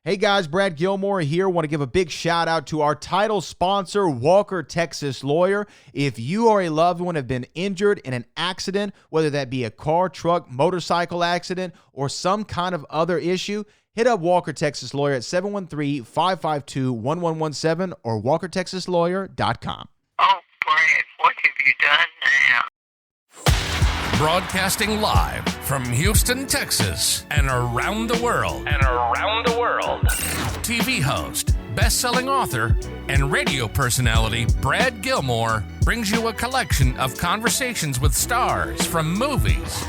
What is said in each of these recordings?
Hey guys, Brad Gilmore here. Want to give a big shout out to our title sponsor, Walker Texas Lawyer. If you or a loved one have been injured in an accident, whether that be a car, truck, motorcycle accident, or some kind of other issue, hit up Walker Texas Lawyer at 713-552-1117 or walkertexaslawyer.com. Oh, Brad, what have you done now? Broadcasting live from Houston, Texas, and around the world. TV host, best-selling author, and radio personality Brad Gilmore brings you a collection of conversations with stars from movies.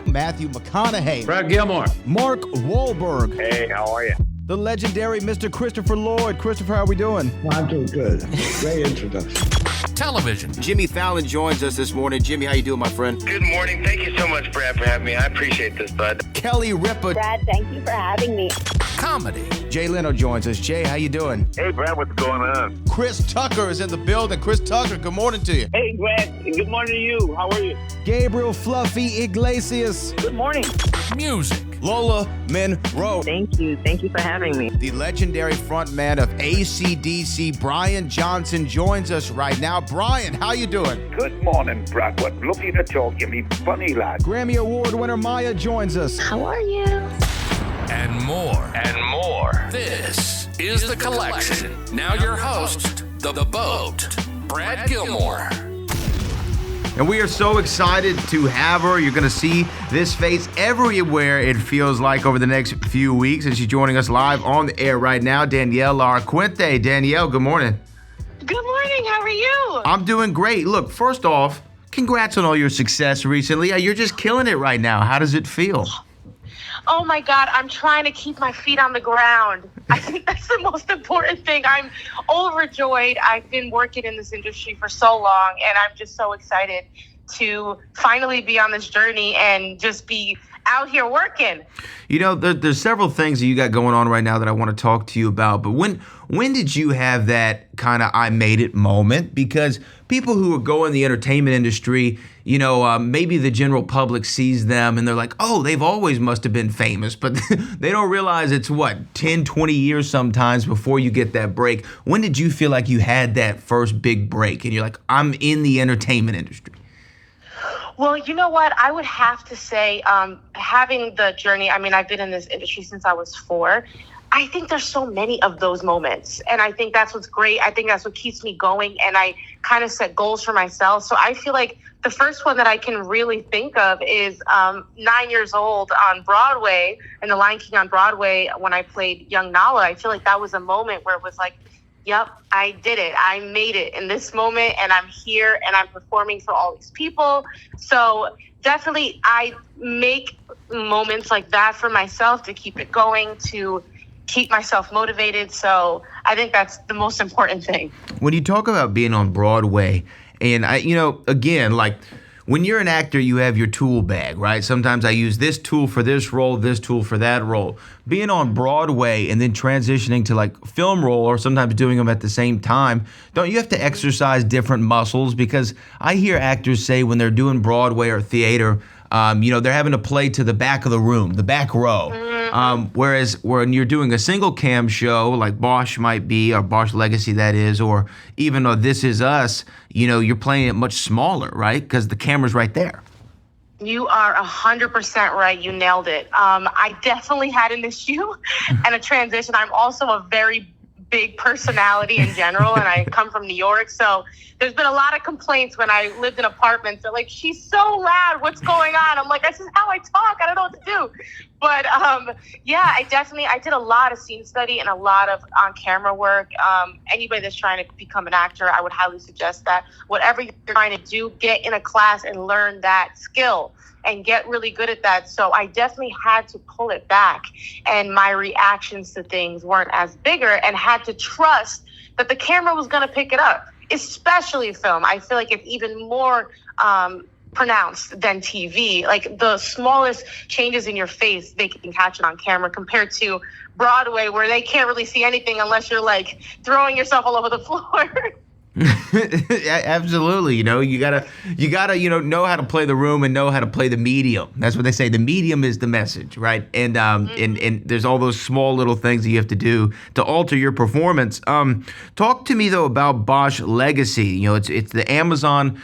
Matthew McConaughey. Brad Gilmore. Mark Wahlberg. Hey, how are you? The legendary Mr. Christopher Lloyd. Christopher, how are we doing? I'm doing good. Great introduction. Television. Jimmy Fallon joins us this morning. Jimmy, how you doing, my friend? Good morning. Thank you so much, Brad, for having me. I appreciate this, bud. Kelly Ripa. Brad, thank you for having me. Comedy. Jay Leno joins us. Jay, how you doing? Hey, Brad, what's going on? Chris Tucker is in the building. Chris Tucker, good morning to you. Hey, Brad. Good morning to you. How are you? Gabriel Fluffy Iglesias. Good morning. Music. Lola Monroe. Thank you. Thank you for having me. The legendary frontman of AC/DC, Brian Johnson, joins us right now. Brian, how you doing? Good morning, Brad. What lovely to talk to me, funny lad. Grammy Award winner Maya joins us. How are you? And more. This is The Collection. Now your host, The Boat, Brad Gilmore. And we are so excited to have her. You're going to see this face everywhere, it feels like, over the next few weeks. And she's joining us live on the air right now, Danielle Larracuente. Danielle, good morning. Good morning. How are you? I'm doing great. Look, first off, congrats on all your success recently. You're just killing it right now. How does it feel? Oh my God, I'm trying to keep my feet on the ground. I think that's the most important thing. I'm overjoyed. I've been working in this industry for so long, and I'm just so excited to finally be on this journey and just be out here working. You know, there's several things that you got going on right now that I want to talk to you about. But when did you have that kind of I made it moment? Because people who go in the entertainment industry, you know, maybe the general public sees them and they're like, oh, they've always must have been famous. But they don't realize it's 10, 20 years sometimes before you get that break. When did you feel like you had that first big break and you're like, I'm in the entertainment industry? Well, you know what? I would have to say having the journey, I mean, I've been in this industry since I was 4. I think there's so many of those moments. And I think that's what's great. I think that's what keeps me going. And I kind of set goals for myself. So I feel like the first one that I can really think of is 9 years old on Broadway, and The Lion King on Broadway, when I played young Nala. I feel like that was a moment where it was like, yep, I did it. I made it in this moment, and I'm here, and I'm performing for all these people. So definitely I make moments like that for myself to keep it going, to keep myself motivated. So I think that's the most important thing. When you talk about being on Broadway, and again, like when you're an actor, you have your tool bag, right? Sometimes I use this tool for this role, this tool for that role. Being on Broadway and then transitioning to like film role, or sometimes doing them at the same time, don't you have to exercise different muscles? Because I hear actors say when they're doing Broadway or theater, they're having to play to the back of the room, the back row. Whereas when you're doing a single cam show like Bosch might be, or Bosch Legacy that is, or even This Is Us, you're playing it much smaller, right? Because the camera's right there. You are 100% right. You nailed it. I definitely had an issue and a transition. I'm also a very big personality in general, and I come from New York, so there's been a lot of complaints when I lived in apartments. They're like, she's so loud, what's going on? I'm like, this is how I talk, I don't know what to do. But I did a lot of scene study and a lot of on-camera work. Anybody that's trying to become an actor, I would highly suggest that whatever you're trying to do, get in a class and learn that skill and get really good at that. So I definitely had to pull it back, and my reactions to things weren't as bigger, and had to trust that the camera was going to pick it up, especially film. I feel like it's even more pronounced than TV. Like the smallest changes in your face, they can catch it on camera, compared to Broadway, where they can't really see anything unless you're like throwing yourself all over the floor. Absolutely. You gotta, know how to play the room and know how to play the medium. That's what they say. The medium is the message, right? And and there's all those small little things that you have to do to alter your performance. Talk to me though about Bosch Legacy. It's the Amazon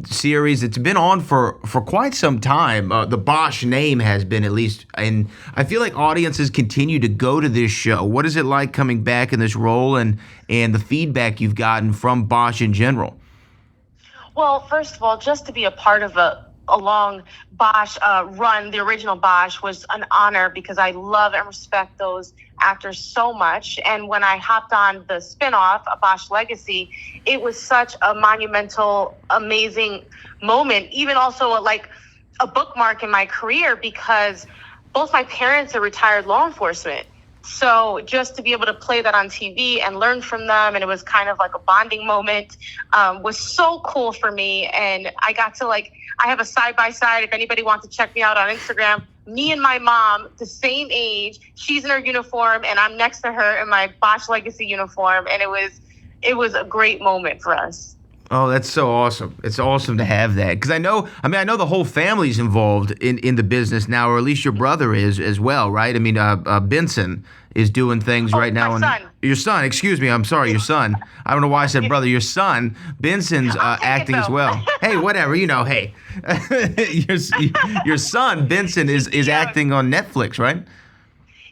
series. It's been on for quite some time. The Bosch name has been, at least, and I feel like audiences continue to go to this show. What is it like coming back in this role, and the feedback you've gotten from Bosch in general? Well, first of all, just to be a part of a long Bosch run, the original Bosch, was an honor because I love and respect those actors so much. And when I hopped on the spinoff, A Bosch Legacy, it was such a monumental, amazing moment, even also like a bookmark in my career, because both my parents are retired law enforcement. So just to be able to play that on TV and learn from them, and it was kind of like a bonding moment, was so cool for me. And I got to I have a side-by-side, if anybody wants to check me out on Instagram, me and my mom, the same age. She's in her uniform and I'm next to her in my Bosch Legacy uniform. And it was a great moment for us. Oh, that's so awesome. It's awesome to have that. Because I know the whole family's involved in the business now, or at least your brother is as well, right? I mean, Benson is doing things right now. My son. Your son, excuse me. I'm sorry, your son. I don't know why I said brother. Your son, Benson's acting as well. Hey, whatever, hey. your son, Benson, is acting on Netflix, right?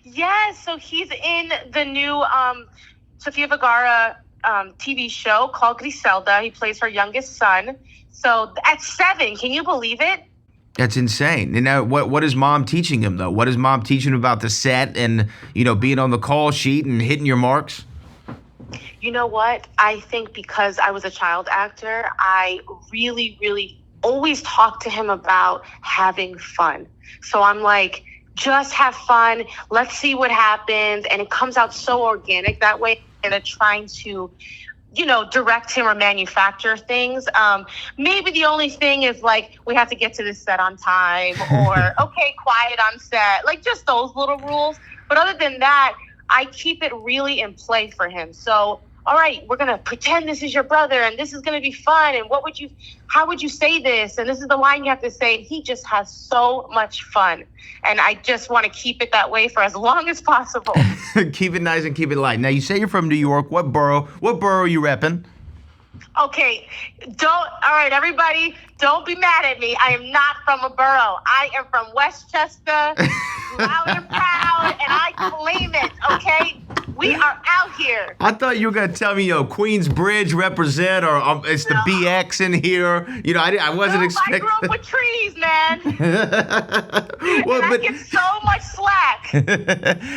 Yes, so he's in the new Sofia Vergara TV show called Griselda. He plays her youngest son. So at 7, can you believe it? That's insane. And now, what is mom teaching him though? What is mom teaching him about the set and being on the call sheet and hitting your marks? You know what? I think because I was a child actor, I really, really always talked to him about having fun. So I'm like, just have fun. Let's see what happens. And it comes out so organic that way. And trying to, direct him or manufacture things. Maybe the only thing is we have to get to this set on time, or okay, quiet on set, just those little rules. But other than that, I keep it really in play for him. So, all right, we're going to pretend this is your brother and this is going to be fun. And how would you say this? And this is the line you have to say. And he just has so much fun. And I just want to keep it that way for as long as possible. Keep it nice and keep it light. Now, you say you're from New York. What borough are you repping? Okay, all right, everybody, don't be mad at me. I am not from a borough. I am from Westchester, loud and proud, and I claim it, okay? We are out here. I thought you were going to tell me, Queensbridge represent, or it's the BX in here. I wasn't expecting. I grew up with trees, man. I get so much slack.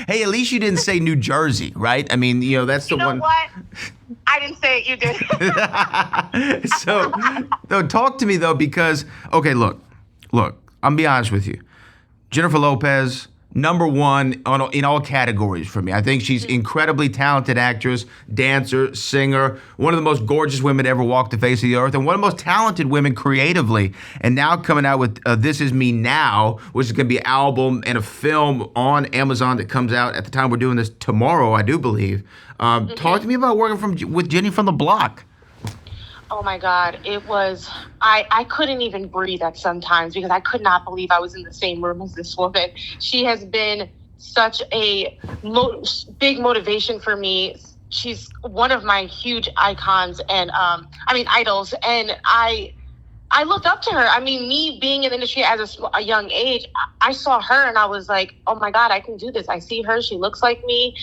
Hey, at least you didn't say New Jersey, right? I mean, that's the one. You know what? I didn't say it, you did. So talk to me, though, because, okay, look, I'm be honest with you. Jennifer Lopez, number one in all categories for me. I think she's incredibly talented actress, dancer, singer, one of the most gorgeous women to ever walk the face of the earth, and one of the most talented women creatively. And now coming out with This Is Me Now, which is going to be an album and a film on Amazon that comes out at the time we're doing this tomorrow, I do believe. Talk to me about working with Jenny from the Block. Oh my God, it was, I couldn't even breathe at sometimes because I could not believe I was in the same room as this woman. She has been such a big motivation for me. She's one of my huge icons and, idols. And I looked up to her. I mean, me being in the industry as a young age, I saw her and I was like, oh my God, I can do this. I see her. She looks like me.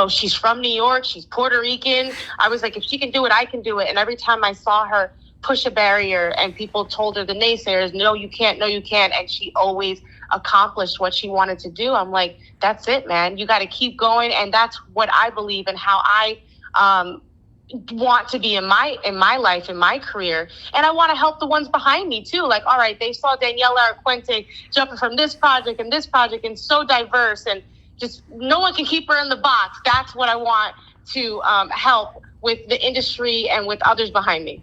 She's from New York. She's Puerto Rican. I was like, if she can do it, I can do it. And every time I saw her push a barrier and people told her, the naysayers, no, you can't, and she always accomplished what she wanted to do. I'm like, that's it, man. You got to keep going. And that's what I believe and how I want to be in my life, in my career. And I want to help the ones behind me too. Like, all right, they saw Danielle Larracuente jumping from this project and so diverse, and just no one can keep her in the box. That's what I want to help with the industry and with others behind me.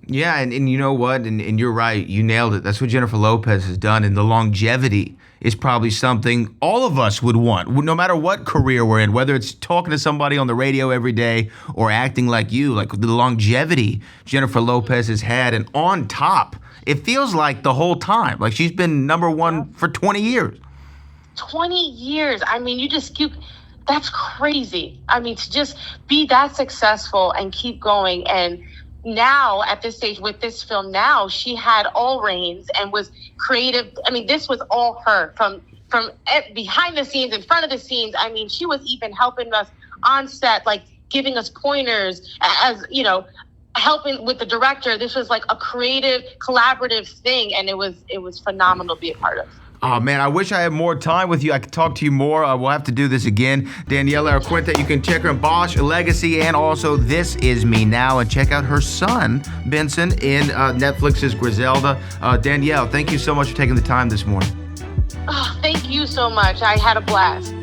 Yeah, and you know what? And you're right. You nailed it. That's what Jennifer Lopez has done. And the longevity is probably something all of us would want, no matter what career we're in, whether it's talking to somebody on the radio every day or acting like you, like the longevity Jennifer Lopez has had, and on top, it feels like the whole time, like she's been number one for 20 years. 20 years. I mean, that's crazy. I mean, to just be that successful and keep going. And now at this stage with this film, now she had all reins and was creative. I mean, this was all her from behind the scenes, in front of the scenes. I mean, she was even helping us on set, like giving us pointers as, you know, helping with the director. This was like a creative, collaborative thing. And it was phenomenal to be a part of. Oh, man, I wish I had more time with you. I could talk to you more. We'll have to do this again. Danielle Larracuente, you can check her in Bosch, Legacy, and also This Is Me Now. And check out her son, Benson, in Netflix's Griselda. Danielle, thank you so much for taking the time this morning. Oh, thank you so much. I had a blast.